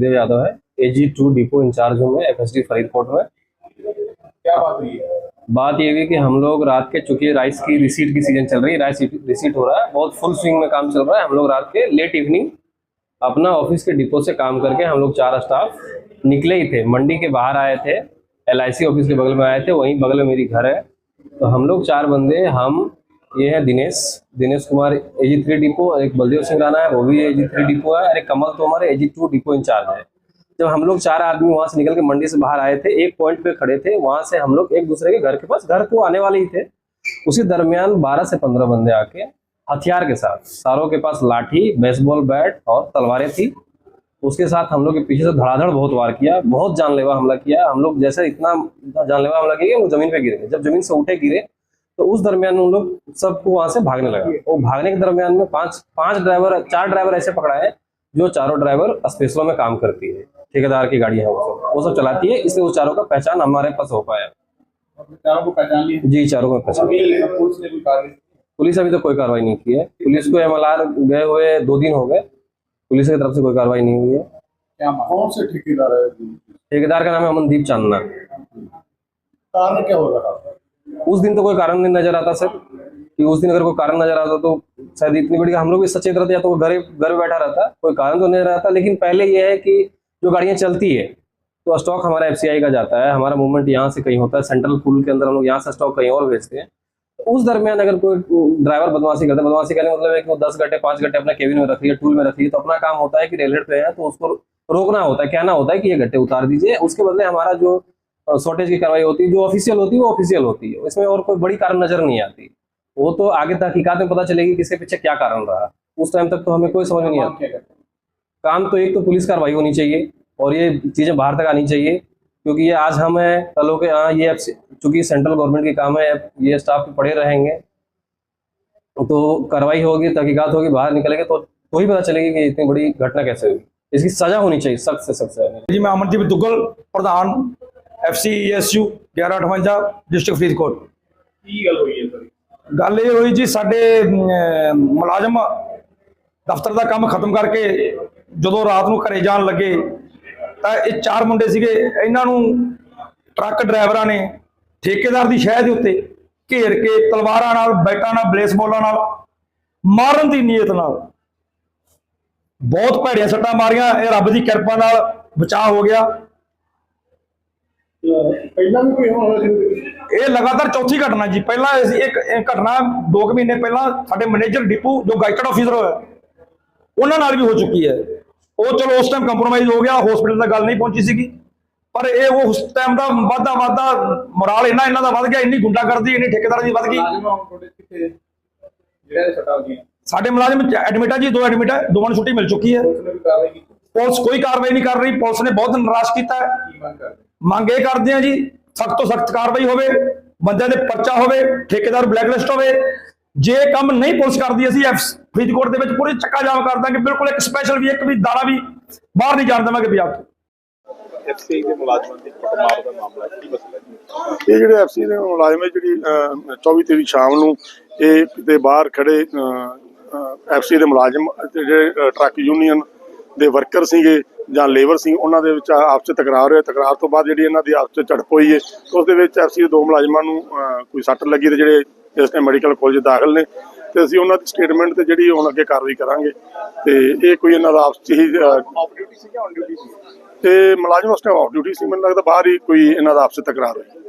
हरिदेव यादव है, AG2 depot in charge हूँ मैं FSD फरीदकोट में। क्या बात हुई है? बात ये हुई कि हम लोग रात के, चूंकि राइस की रिसीट की सीजन चल रही है, राइस रिसीट हो रहा है, बहुत फुल स्विंग में काम चल रहा है। हम लोग रात के लेट इवनिंग अपना ऑफिस के डिपो से काम करके हम लोग 4 स्टाफ निकले ही थे, मंडी के बाहर आए थे, LIC ऑफिस के बगल में आए थे, वहीं बगल में मेरी घर है। तो हम लोग 4 बंदे, हम ये है दिनेश कुमार AG3 डिपो, एक बलदेव सिंह राणा है वो भी AG3 डिपो है, और एक कमल तोमर AG2 डिपो इंचार्ज है। जब हम लोग 4 आदमी वहां से निकल के मंडी से बाहर आए थे, एक पॉइंट पे खड़े थे, वहां से हम लोग एक दूसरे के घर के पास, घर को आने वाले ही थे। उसी दरमियान 12 से 15 बंदे आके हथियार के साथ, सारों के पास लाठी, बेसबॉल बैट और तलवारें थी, उसके साथ हम लोग के पीछे से धड़ाधड़ बहुत वार किया, बहुत जानलेवा हमला किया। हम लोग जैसे इतना जानलेवा हमला किया वो जमीन पे गिर गए। जब जमीन से उठे गिरे तो उस दरमियान उन लोग सबको वहां से भागने लगा। वो भागने के दरमियान में 4 ड्राइवर ऐसे पकड़ा है, जो चारों ड्राइवर स्पेशलों में काम करती है, ठेकेदार की गाड़ी है, वो सब चलाती है, इसलिए वो चारों का पहचान हमारे पास हो पाया। चारों को पहचान लिया? जी, चारों को पहचान। पुलिस ने कोई कार्रवाई? पुलिस अभी तक कोई कार्रवाई नहीं की है। पुलिस को MLR गए हुए 2 दिन हो गए, पुलिस की तरफ से कोई कार्रवाई नहीं हुई है। क्या कौन से ठेकेदार है? ठेकेदार का नाम है अमनदीप चांदना। कारण क्या हो रहा? उस दिन तो कोई कारण नहीं नजर आता सर, कि उस दिन अगर कोई कारण नजर आता तो शायद इतनी बड़ी, हम लोग भी सचेत रहते, या तो घर बैठा रहता, कोई कारण तो नहीं रहता। लेकिन पहले ये है कि जो गाड़ियां चलती है तो स्टॉक हमारा FCI का जाता है, हमारा मूवमेंट यहाँ से कहीं होता है, सेंट्रल पूल के अंदर हम लोग यहाँ से स्टॉक कहीं और भेजते हैं। तो उस दरमियान अगर कोई ड्राइवर बदमाशी करता है, बदमाशी करने मतलब है कि वो 10 घंटे 5 घंटे अपना केबिन में रखी है, टूल में रखी है, तो अपना काम होता है कि रेलवेट पे है तो उसको रोकना होता है, कहना होता है कि ये घंटे उतार दीजिए। उसके बदले हमारा जो शॉर्टेज की कार्रवाई होती है, जो ऑफिशियल होती है वो ऑफिशियल होती है, इसमें और कोई बड़ी कारण नजर नहीं आती। वो तो आगे तहकीकात में पता चलेगी किसके पीछे क्या कारण रहा, उस टाइम तक तो हमें कोई समझ नहीं आता। काम तो एक तो पुलिस कार्रवाई होनी चाहिए और ये चीजें बाहर तक आनी चाहिए, क्योंकि ये आज हम है कल हो के, हाँ ये चूंकि सेंट्रल गवर्नमेंट के काम है, ये स्टाफ पड़े रहेंगे तो कार्रवाई होगी, तहकीकात होगी, बाहर निकलेंगे तो ही पता चलेगी कि इतनी बड़ी घटना कैसे हुई। इसकी सजा होनी चाहिए, सख्त से सख्त सजा। जी, मैं अमनदीप दुग्गल, प्रधान FCESU 1158 डिस्ट्रिक्ट फरीदकोट। की गल हुई है सर? गल ये हुई जी, साडे मुलाजम दफ्तर का काम खत्म करके जो रात को घरे जान लगे तो ये 4 मुंडे सीगे, इन्हां नूं ट्रक ड्राइवरां ने ठेकेदार की शह के उत्ते घेर के तलवारां नाल, बैटां नाल, बेसबॉलां नाल मारन की नीयत नाल बहुत भैड़ियां सट्टां मारियां। रब की किरपा नाल बचाव हो गया। पहला भी कोई हमला? ये लगातार चौथी घटना जी। पहला एक घटना 2 महीने पहला साडे मैनेजर डिपू जो गाइटेड ऑफिसर है उन्हां नाल भी हो चुकी है। वो चलो उस टाइम कंप्रोमाइज हो गया, हॉस्पिटल तक गल नहीं पहुंची सी, पर ये वो उस टाइम का वादा मोराल इन्ना दा वध गया, इन्नी गुंडागर्दी, इन्नी ठेकेदार की वध गई। साडे मुलाजिम एडमिट है जी, 2 एडमिट है, 2 नूं छुट्टी मिल चुकी है। पुलिस कोई कार्रवाई नहीं कर रही। पुलिस ने बहुत निराश किया है। मंग ये करते हैं जी, सख्त तो सख्त कार्रवाई होवे, बंदे दे पर्चा होवे, ठेकेदार ब्लैकलिस्ट होवे। जे काम नहीं पुलिस करती, असीं फरीदकोट दे विच पूरी चक्का जाम कर देंगे, बिल्कुल एक स्पैशल भी एक भी दाना भी बाहर नहीं जान देवांगे पंजाब तो। FCI के मुलाजमान दी कुटमार दा मामला की मसला है? ये जिहड़े FCI दे मुलाजम जिहड़ी 24 शाम नूं ये किते बाहर खड़े FCI दे मुलाजम जिहड़े ट्रक यूनीयन दे वर्कर सीगे ਜਾਂ ਲੇਬਰ ਸੀ, ਉਹਨਾਂ ਦੇ ਵਿੱਚ ਆਪਸ 'ਚ ਤਕਰਾਰ ਹੋਇਆ। ਤਕਰਾਰ ਤੋਂ ਬਾਅਦ ਜਿਹੜੀ ਇਹਨਾਂ ਦੀ ਆਪਸ 'ਚ ਝੜਪ ਹੋਈ ਹੈ, ਉਸ ਦੇ ਵਿੱਚ FCI ਦੇ 2 ਮੁਲਾਜ਼ਮਾਂ ਨੂੰ ਕੋਈ ਸੱਟ ਲੱਗੀ ਤੇ ਜਿਹੜੇ ਇਸ ਟਾਈਮ ਮੈਡੀਕਲ ਕਾਲਜ ਦਾਖਲ ਨੇ, ਤੇ ਅਸੀਂ ਉਹਨਾਂ ਦੀ ਸਟੇਟਮੈਂਟ ਤੇ ਜਿਹੜੀ ਹੁਣ ਅੱਗੇ ਕਾਰਵਾਈ ਕਰਾਂਗੇ। ਤੇ ਇਹ ਕੋਈ ਇਹਨਾਂ ਦਾ ਆਪਸ 'ਚ ਹੀ ਆਫ ਡਿਊਟੀ ਸੀ ਜਾਂ ਔਨ ਡਿਊਟੀ ਸੀ? ਤੇ ਮੁਲਾਜ਼ਮ ਉਸ ਟਾਈਮ ਆਫ ਡਿਊਟੀ ਸੀ, ਮੈਨੂੰ ਲੱਗਦਾ ਬਾਹਰ ਹੀ ਕੋਈ ਇਹਨਾਂ ਦਾ ਆਪਸ 'ਚ ਤਕਰਾਰ ਹੋਈ।